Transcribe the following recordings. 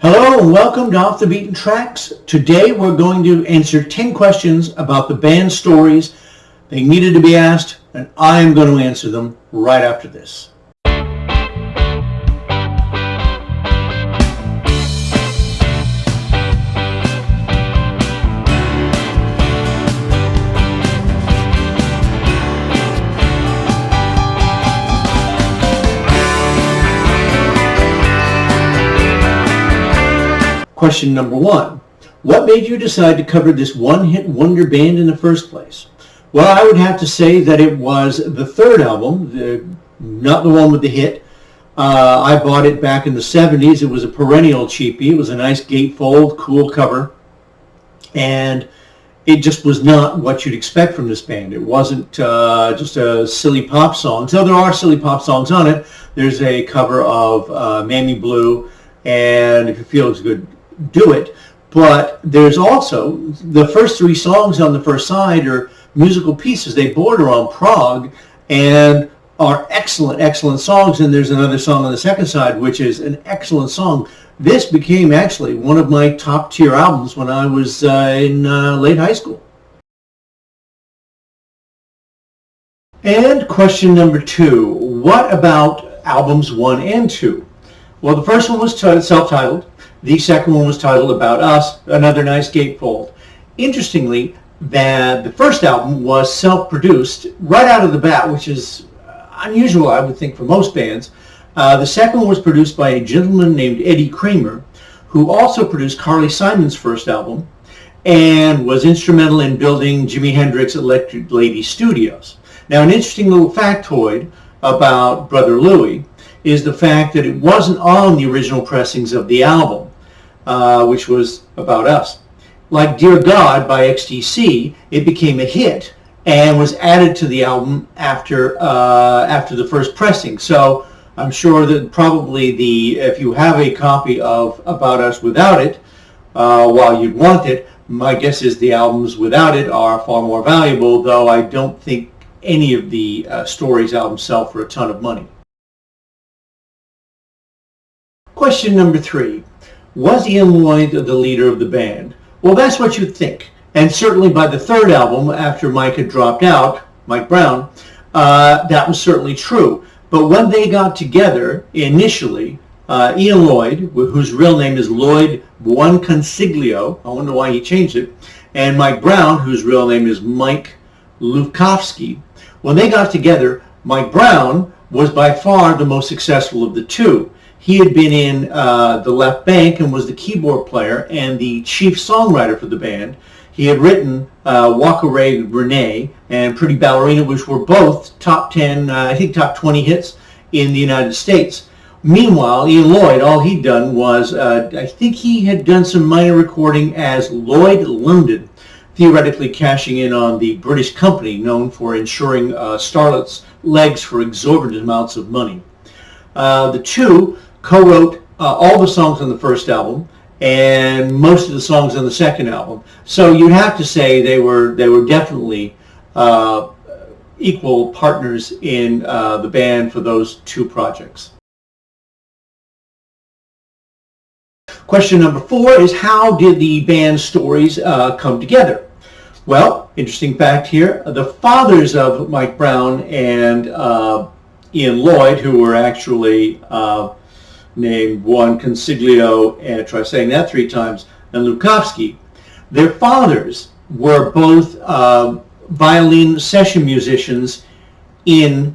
Hello and welcome to Off the Beaten Tracks. Today we're going to answer 10 questions about the band stories. They needed to be asked, and I am going to answer them right after this. Question number 1. What made you decide to cover this one-hit wonder band in the first place? Well, I would have to say that it was the third album, not the one with the hit. I bought it back in the 70s. It was a perennial cheapie. It was a nice gatefold, cool cover. And it just was not what you'd expect from this band. It wasn't just a silly pop song. So there are silly pop songs on it. There's a cover of Mammy Blue, and If It Feels Good, Do It. But there's also the first 3 songs on the first side are musical pieces. They border on prog and are excellent songs. And there's another song on the second side which is an excellent song. This became actually one of my top tier albums when I was in late high school. And question number 2, what about albums 1 and 2? Well, the first one was self-titled. The second one was titled About Us, another nice gatefold. Interestingly, that the first album was self-produced right out of the bat, which is unusual, I would think, for most bands. The second one was produced by a gentleman named Eddie Kramer, who also produced Carly Simon's first album and was instrumental in building Jimi Hendrix Electric Lady Studios. Now, an interesting little factoid about Brother Louie is the fact that it wasn't on the original pressings of the album, which was About Us. Like Dear God by XTC, it became a hit and was added to the album after the first pressing. So I'm sure that probably if you have a copy of About Us without it, while you'd want it, my guess is the albums without it are far more valuable, though I don't think any of the Stories albums sell for a ton of money. Question number 3. Was Ian Lloyd the leader of the band? Well, that's what you'd think. And certainly by the third album, after Mike had dropped out, Mike Brown, that was certainly true. But when they got together initially, Ian Lloyd, whose real name is Lloyd Buonconsiglio, I wonder why he changed it, and Mike Brown, whose real name is Mike Lukowski, when they got together, Mike Brown was by far the most successful of the two. He had been in the Left Bank and was the keyboard player and the chief songwriter for the band. He had written Walk Away Renee and Pretty Ballerina, which were both top 10, I think top 20 hits in the United States. Meanwhile, Ian Lloyd, all he'd done was, I think he had done some minor recording as Lloyd London, theoretically cashing in on the British company known for insuring starlets' legs for exorbitant amounts of money. The two co-wrote all the songs on the first album and most of the songs on the second album. So you'd have to say they were definitely equal partners in the band for those 2 projects. Question number 4 is, how did the band stories come together? Well, interesting fact here, the fathers of Mike Brown and Ian Lloyd, who were actually named Buonconsiglio, and try saying that 3 times, and Lukowski, their fathers were both violin session musicians in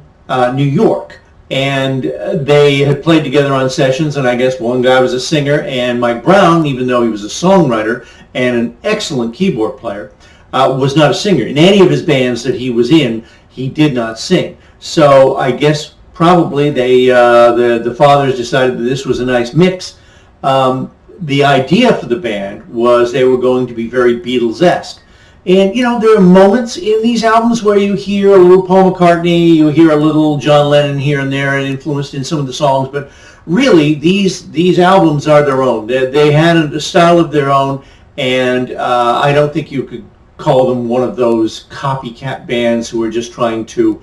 New York. And they had played together on sessions, and I guess one guy was a singer, and Mike Brown, even though he was a songwriter and an excellent keyboard player, was not a singer. In any of his bands that he was in, he did not sing. So I guess probably the fathers decided that this was a nice mix. The idea for the band was they were going to be very Beatles-esque. And, you know, there are moments in these albums where you hear a little Paul McCartney, you hear a little John Lennon here and there and influenced in some of the songs, but really these albums are their own. They had a style of their own, and I don't think you could call them one of those copycat bands who are just trying to,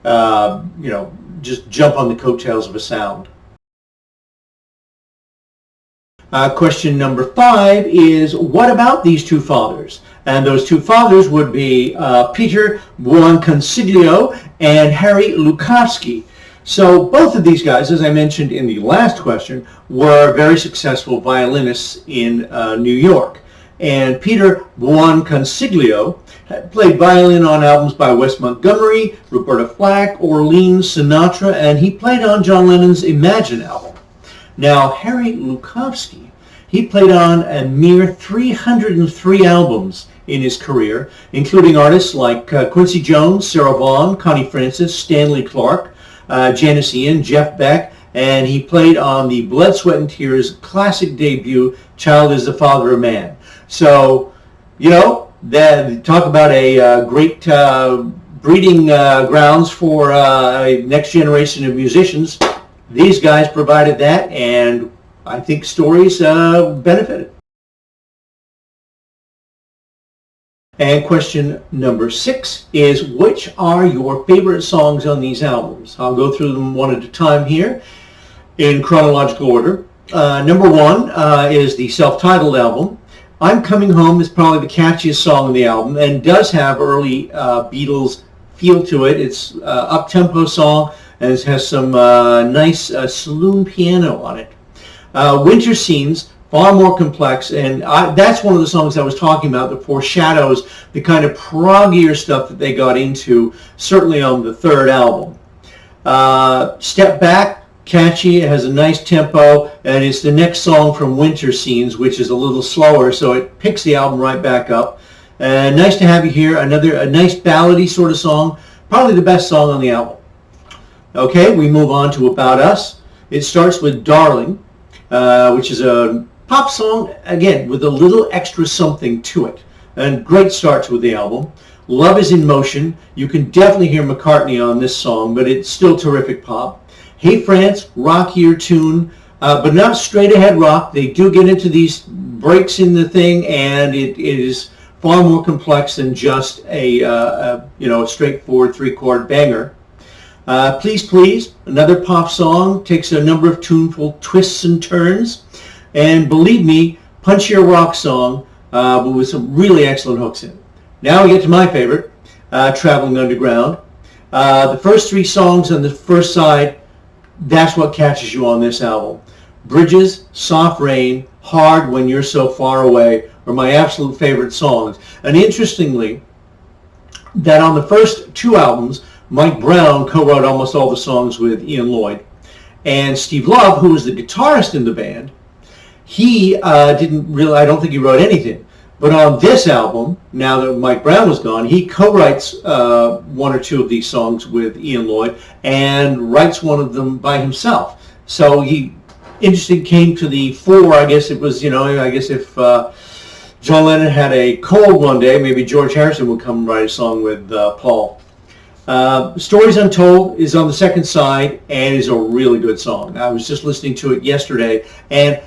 you know, just jump on the coattails of a sound. Question number 5 is, what about these two fathers? And those two fathers would be Peter Buonconsiglio and Harry Lukowski. So both of these guys, as I mentioned in the last question, were very successful violinists in New York. And Peter Buonconsiglio played violin on albums by Wes Montgomery, Roberta Flack, Orleans, Sinatra, and he played on John Lennon's Imagine album. Now, Harry Lukowski, he played on a mere 303 albums in his career, including artists like Quincy Jones, Sarah Vaughan, Connie Francis, Stanley Clarke, Janis Ian, Jeff Beck, and he played on the Blood, Sweat and Tears classic debut, Child is the Father of Man. So, you know, talk about a great breeding grounds for a next generation of musicians. These guys provided that, and I think stories benefited. And question number 6 is, which are your favorite songs on these albums? I'll go through them one at a time here in chronological order. Number 1 is the self-titled album. I'm Coming Home is probably the catchiest song on the album and does have early Beatles feel to it. It's an up-tempo song and it has some nice saloon piano on it. Winter Scenes, far more complex, and that's one of the songs I was talking about that foreshadows the kind of proggier stuff that they got into, certainly on the third album. Step Back, catchy, it has a nice tempo, and it's the next song from Winter Scenes, which is a little slower, so it picks the album right back up. Nice to Have You Here, a nice ballady sort of song, probably the best song on the album. Okay, we move on to About Us. It starts with Darling, which is a pop song, again, with a little extra something to it. And great starts with the album. Love Is in Motion. You can definitely hear McCartney on this song, but it's still terrific pop. Hey France, rockier tune, but not straight ahead rock. They do get into these breaks in the thing, and it is far more complex than just a straightforward 3-chord banger. Please Please, another pop song, takes a number of tuneful twists and turns. And Believe Me, punchier rock song, but with some really excellent hooks in it. Now we get to my favorite, Traveling Underground. The first 3 songs on the first side, that's what catches you on this album. Bridges, Soft Rain, Hard When You're So Far Away are my absolute favorite songs. And interestingly, that on the first 2 albums, Mike Brown co-wrote almost all the songs with Ian Lloyd. And Steve Love, who was the guitarist in the band, he I don't think he wrote anything. But on this album, now that Mike Brown was gone, he co-writes 1 or 2 of these songs with Ian Lloyd and writes one of them by himself. So he, interesting, came to the fore. I guess it was, I guess if John Lennon had a cold one day, maybe George Harrison would come and write a song with Paul. Stories Untold is on the second side and is a really good song. I was just listening to it yesterday, and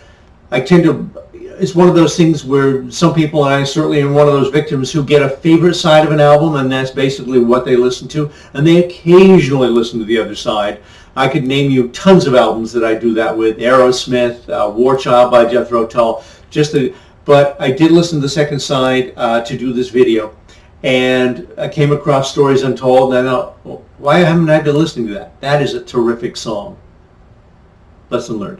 it's one of those things where some people, and I certainly am one of those victims, who get a favorite side of an album, and that's basically what they listen to, and they occasionally listen to the other side. I could name you tons of albums that I do that with. Aerosmith, War Child by Jethro Tull, but I did listen to the second side to do this video, and I came across Stories Untold, and I thought, well, why haven't I been listening to that? That is a terrific song. Lesson learned.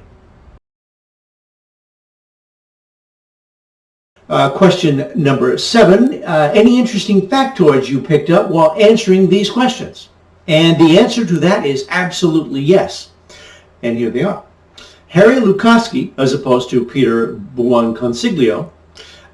Question number 7, any interesting factoids you picked up while answering these questions? And the answer to that is absolutely yes. And here they are. Harry Lukowski, as opposed to Peter Buonconsiglio,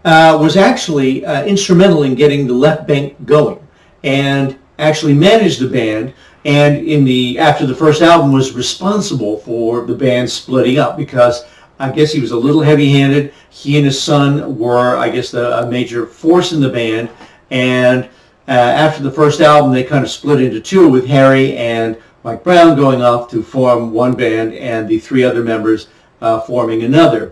was actually instrumental in getting the Left Bank going and actually managed the band, and after the first album was responsible for the band splitting up, because I guess he was a little heavy-handed. He and his son were, I guess, a major force in the band. And after the first album, they kind of split into 2, with Harry and Mike Brown going off to form one band and the 3 other members forming another.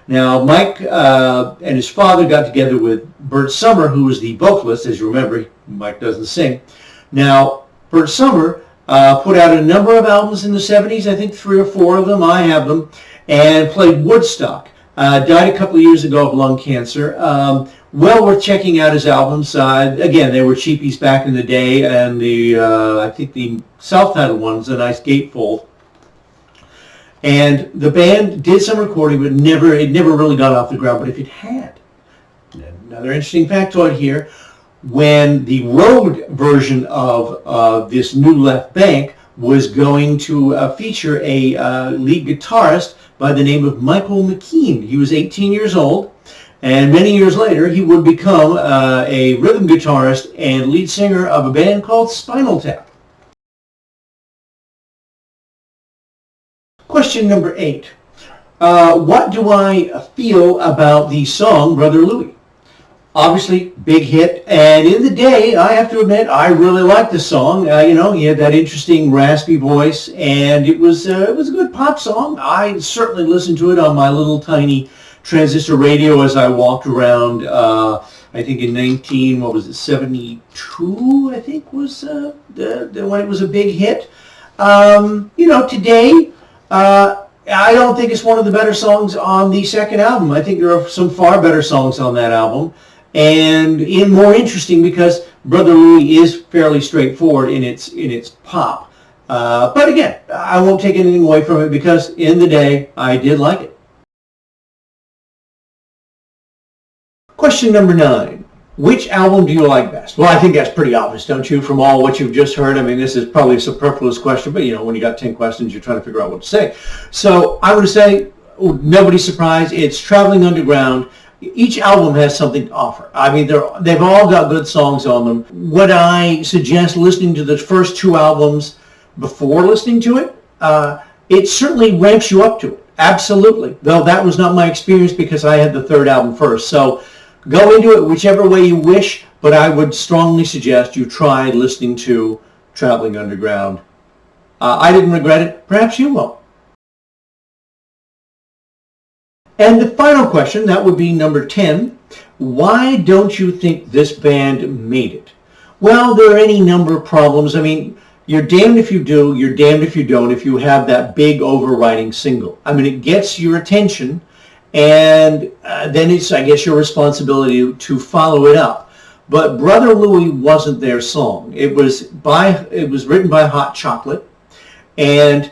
Now, Mike and his father got together with Bert Summer, who was the vocalist. As you remember, Mike doesn't sing. Now, Bert Summer put out a number of albums in the 70s, I think 3 or 4 of them. I have them. And played Woodstock. Died a couple of years ago of lung cancer. Well worth checking out his albums. Again, they were cheapies back in the day, and I think the self-titled one's a nice gatefold. And the band did some recording, but it never really got off the ground. But if it had, another interesting factoid here, when the road version of this New Left Bank was going to feature a lead guitarist by the name of Michael McKean. He was 18 years old, and many years later he would become a rhythm guitarist and lead singer of a band called Spinal Tap. Question number 8. What do I feel about the song Brother Louie? Obviously, big hit, and in the day, I have to admit, I really liked the song. He had that interesting raspy voice, and it was a good pop song. I certainly listened to it on my little tiny transistor radio as I walked around. I think in 72, I think was when it was a big hit. Today, I don't think it's one of the better songs on the second album. I think there are some far better songs on that album. And more interesting because Brother Louie is fairly straightforward in its pop. But again, I won't take anything away from it because in the day, I did like it. Question number 9. Which album do you like best? Well, I think that's pretty obvious, don't you, from all what you've just heard? I mean, this is probably a superfluous question, but when you got 10 questions, you're trying to figure out what to say. So I would say, nobody's surprised, it's Traveling Underground. Each album has something to offer. I mean, they've all got good songs on them. Would I suggest listening to the first 2 albums before listening to it? It certainly ramps you up to it. Absolutely. Though that was not my experience because I had the 3rd album first. So go into it whichever way you wish, but I would strongly suggest you try listening to Traveling Underground. I didn't regret it. Perhaps you won't. And the final question, that would be number 10. Why don't you think this band made it? Well, there are any number of problems. I mean, you're damned if you do, you're damned if you don't, if you have that big overriding single. I mean, it gets your attention, and then it's, I guess, your responsibility to follow it up. But Brother Louie wasn't their song. It was written by Hot Chocolate, and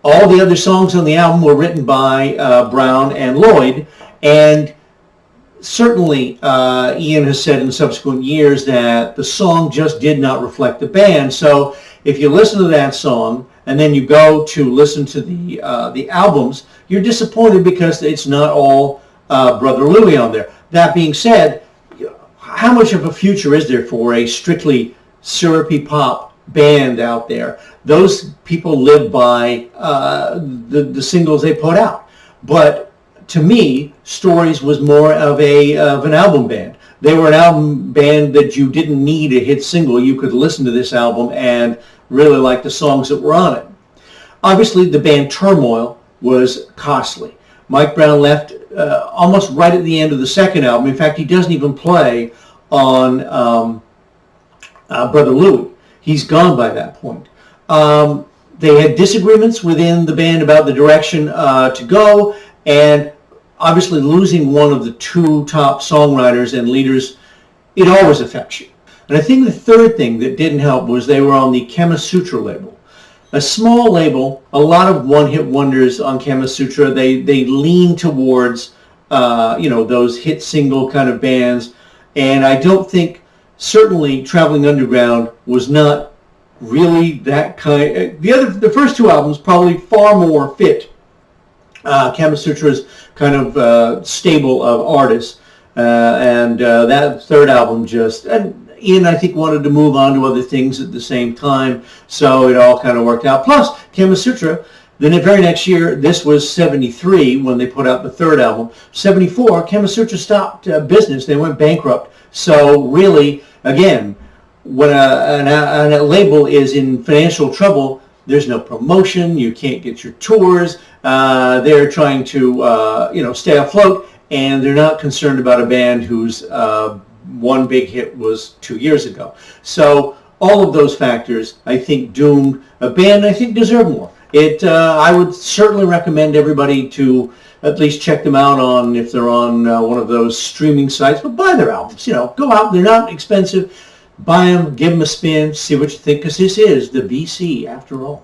all the other songs on the album were written by Brown and Lloyd, and certainly Ian has said in subsequent years that the song just did not reflect the band. So if you listen to that song and then you go to listen to the albums, you're disappointed because it's not all Brother Louie on there. That being said, how much of a future is there for a strictly syrupy pop band out there? Those people live by the singles they put out. But to me, Stories was more of an album band. They were an album band that you didn't need a hit single. You could listen to this album and really like the songs that were on it. Obviously, the band Turmoil was costly. Mike Brown left almost right at the end of the second album. In fact, he doesn't even play on Brother Louie. He's gone by that point. They had disagreements within the band about the direction to go, and obviously losing one of the 2 top songwriters and leaders, it always affects you. And I think the third thing that didn't help was they were on the Kama Sutra label. A small label, a lot of one-hit wonders on Kama Sutra. They lean towards those hit single kind of bands, and I don't think, certainly Traveling Underground was not really that kind. The first 2 albums probably far more fit Kama Sutra's kind of stable of artists, and that 3rd album just, and Ian, I think, wanted to move on to other things at the same time, so it all kind of worked out. Plus, Kama Sutra, then the very next year, this was 73 when they put out the 3rd album. 74, Kama Sutra stopped business. They went bankrupt. So really, again, when a label is in financial trouble, there's no promotion. You can't get your tours. They're trying to stay afloat, and they're not concerned about a band whose one big hit was 2 years ago. So all of those factors, I think, doomed a band I think deserved more. I would certainly recommend everybody to at least check them out on, if they're on one of those streaming sites, but buy their albums. Go out, they're not expensive. Buy them, give them a spin, see what you think, because this is the BC after all.